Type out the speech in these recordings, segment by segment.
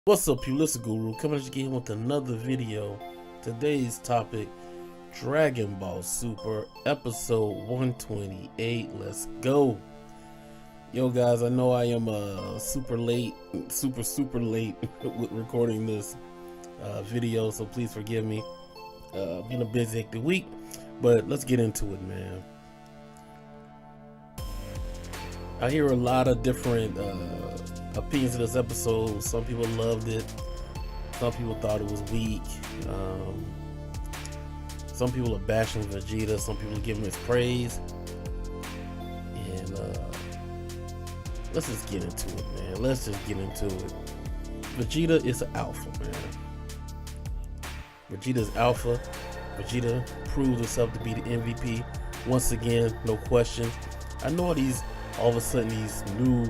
What's up, you listen guru, coming at you again with another video. Today's topic, Dragon Ball Super episode 128. Let's go. Yo guys, I know I am super late with recording this video, so please forgive me. Been a busy hectic week, but let's get into it, man. I hear a lot of different opinions of this episode. Some people loved it, some people thought it was weak, some people are bashing Vegeta, some people are giving his praise, and let's just get into it, man. Let's just get into it. Vegeta is an alpha, man. Vegeta's alpha. Vegeta proves himself to be the MVP once again, no question. I know all of a sudden these new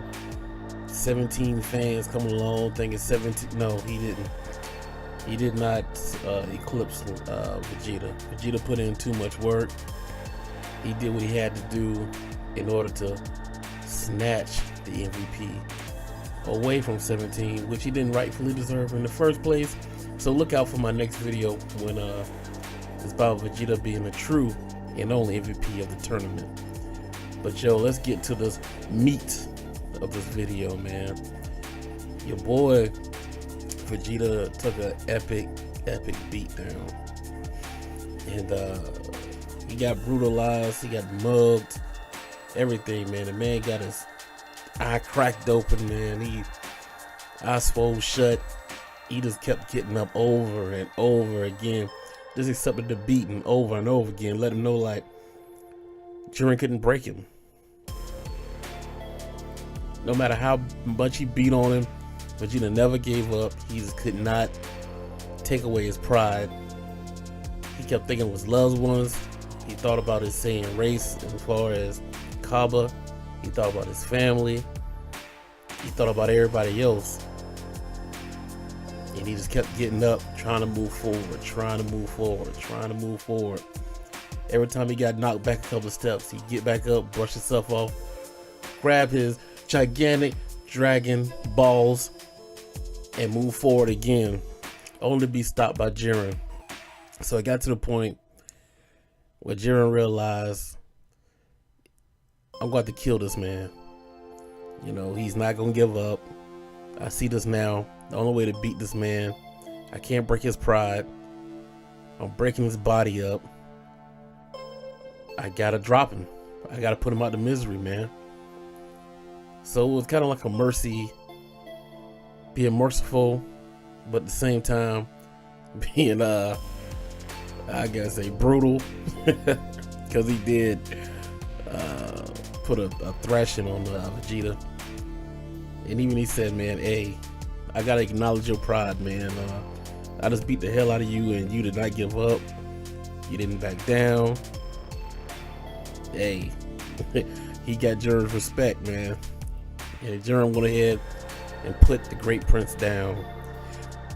17 fans coming along thinking 17. No, he didn't. He did not eclipse Vegeta. Vegeta put in too much work. He did what he had to do in order to snatch the MVP away from 17, which he didn't rightfully deserve in the first place. So look out for my next video when it's about Vegeta being the true and only MVP of the tournament. But yo, let's get to this meat of this video, man. Your boy Vegeta took an epic beat down, and he got brutalized, he got mugged, everything, man. The man got his eye cracked open, man. He eye swole shut. He just kept getting up over and over again, just accepted the beating over and over again. Let him know like Jiren couldn't break him. No matter how much he beat on him, Vegeta never gave up. He just could not take away his pride. He kept thinking of his loved ones. He thought about his Saiyan race as far as Kaba. He thought about his family. He thought about everybody else. And he just kept getting up, trying to move forward, trying to move forward, trying to move forward. Every time he got knocked back a couple of steps, he'd get back up, brush himself off, grab his gigantic dragon balls and move forward again, only to be stopped by Jiren. So it got to the point where Jiren realized, I'm going to kill this man. You know, he's not going to give up. I see this now. The only way to beat this man, I can't break his pride. I'm breaking his body up. I gotta drop him. I gotta put him out of misery, man. So it was kind of like a mercy, being merciful, but at the same time being I gotta say brutal, because he did put a thrashing on Vegeta. And even he said, man, hey, I gotta acknowledge your pride, man. I just beat the hell out of you and you did not give up. You didn't back down. Hey, he got Jiren's respect, man. And Jiren went ahead and put the Great Prince down.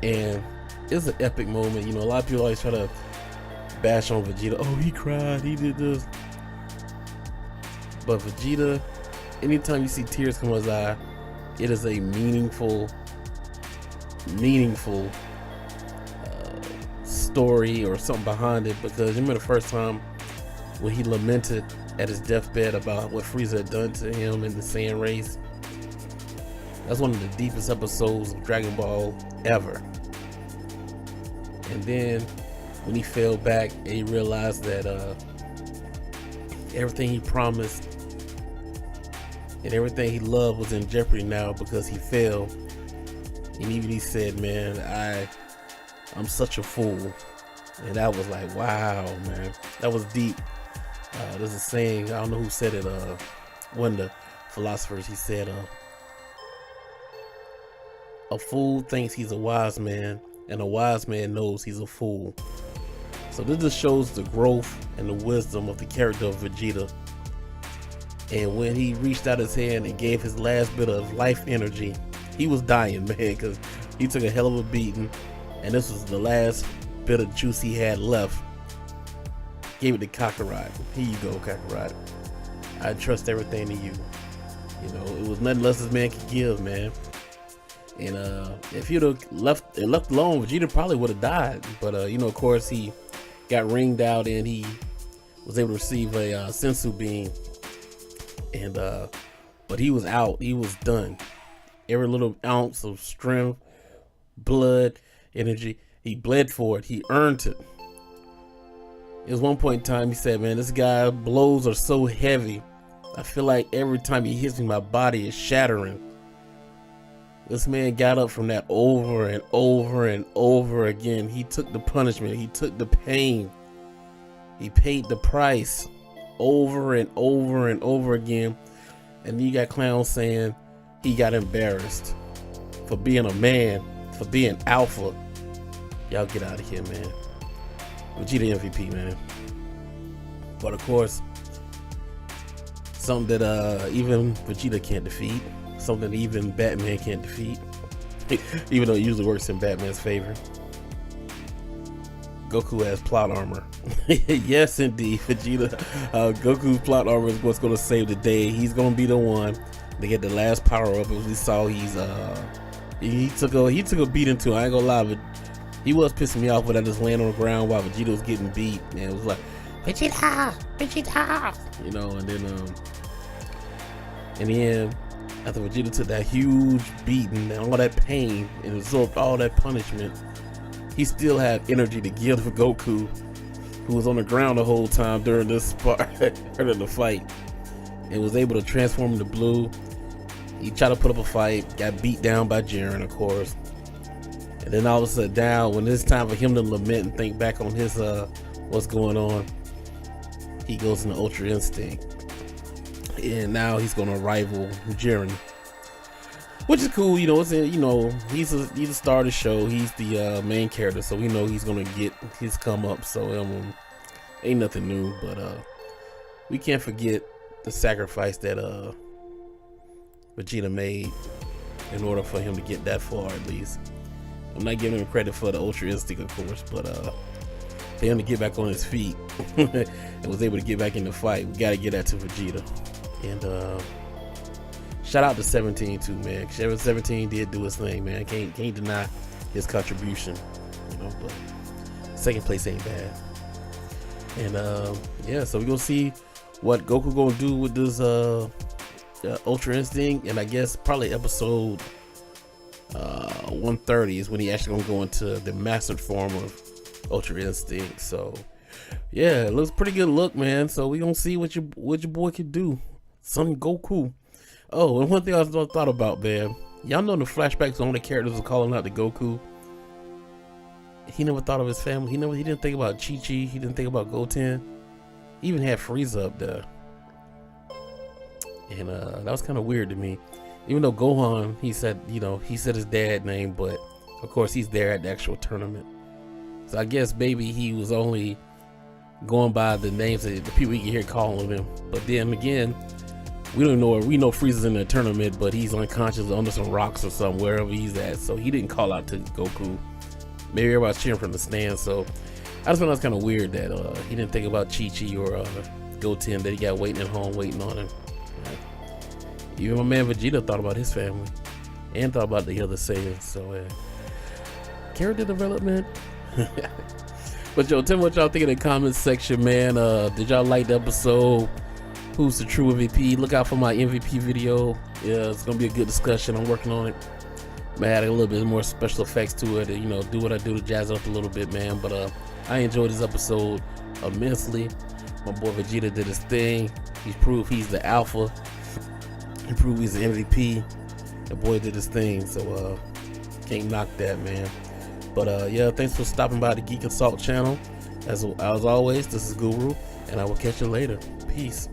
And it's an epic moment. You know, a lot of people always try to bash on Vegeta. Oh, he cried, he did this. But Vegeta, anytime you see tears come out his eye, it is a meaningful story or something behind it. Because you remember the first time when he lamented at his deathbed about what Frieza had done to him in the Saiyan race. That's one of the deepest episodes of Dragon Ball ever. And then when he fell back and he realized that everything he promised and everything he loved was in jeopardy now because he fell. And even he said, man, I'm such a fool. And that was like, wow, man, that was deep. There's a saying, I don't know who said it, one of the philosophers, he said, a fool thinks he's a wise man, and a wise man knows he's a fool. So this just shows the growth and the wisdom of the character of Vegeta. And when he reached out his hand and gave his last bit of life energy, he was dying, man, because he took a hell of a beating, and this was the last bit of juice he had left. Gave it to Kakarot. Here you go, Kakarot. I trust everything to you. You know, it was nothing less this man could give, man. And if he'd have left alone, Vegeta probably would have died. But you know, of course, he got ringed out and he was able to receive a sensu beam. And but he was out. He was done. Every little ounce of strength, blood, energy, he bled for it. He earned it. There was one point in time he said, "Man, this guy blows are so heavy. I feel like every time he hits me, my body is shattering." This man got up from that over and over and over again. He took the punishment. He took the pain. He paid the price over and over and over again. And you got clowns saying he got embarrassed for being a man, for being alpha. Y'all get out of here, man. Vegeta MVP, man. But of course, something that even Vegeta can't defeat. Something even Batman can't defeat, even though it usually works in Batman's favor. Goku has plot armor. Yes, indeed, Vegeta. Goku's plot armor is what's going to save the day. He's going to be the one to get the last power up. As we saw, he took a beating too. I ain't gonna lie, but he was pissing me off when I just laying on the ground while Vegeta was getting beat, and it was like, Vegeta, Vegeta, you know. And then in the end, after Vegeta took that huge beating and all that pain and absorbed all that punishment, he still had energy to give for Goku, who was on the ground the whole time during this part, during the fight, and was able to transform into blue. He tried to put up a fight, got beat down by Jiren, of course. And then all of a sudden down, when it's time for him to lament and think back on his what's going on, he goes into Ultra Instinct. And now he's gonna rival Jiren, which is cool. You know, it's he's the star of the show. He's the main character, so we know he's gonna get his come up. So ain't nothing new, but we can't forget the sacrifice that Vegeta made in order for him to get that far. At least I'm not giving him credit for the Ultra Instinct, of course, but for him to get back on his feet and was able to get back in the fight, we gotta get that to Vegeta. And shout out to 17 too, man. 17 did do his thing, man. Can't deny his contribution, you know. But second place ain't bad. And yeah, so we're gonna see what Goku gonna do with this Ultra Instinct, and I guess probably episode 130 is when he actually gonna go into the mastered form of Ultra Instinct. So yeah, it looks pretty good look, man. So we gonna see what your boy can do. Son Goku. Oh, and one thing I thought about, man. Y'all know the flashbacks on the characters were calling out to Goku. He never thought of his family. He didn't think about Chi-Chi. He didn't think about Goten. He even had Frieza up there. And that was kind of weird to me. Even though Gohan, he said his dad's name, but of course he's there at the actual tournament. So I guess maybe he was only going by the names of the people you can hear calling him. But then again, we don't know. We know Frieza's in the tournament, but he's unconscious under some rocks or something, wherever he's at. So he didn't call out to Goku. Maybe everybody's cheering from the stands. So I just thought it was kind of weird that he didn't think about Chi-Chi or Goten, that he got waiting at home, waiting on him. Even my man Vegeta thought about his family and thought about the other Saiyans. So character development. But yo, tell me what y'all think in the comments section, man. Did y'all like the episode? Who's the true MVP? Look out for my MVP video. Yeah, it's gonna be a good discussion. I'm working on it. I add a little bit more special effects to it, and do what I do to jazz it up a little bit, man. But I enjoyed this episode immensely. My boy Vegeta did his thing. He's proved he's the alpha. He proved he's the MVP. The boy did his thing, so can't knock that, man. But yeah, thanks for stopping by the Geek and Salt channel. As always, this is Guru, and I will catch you later. Peace.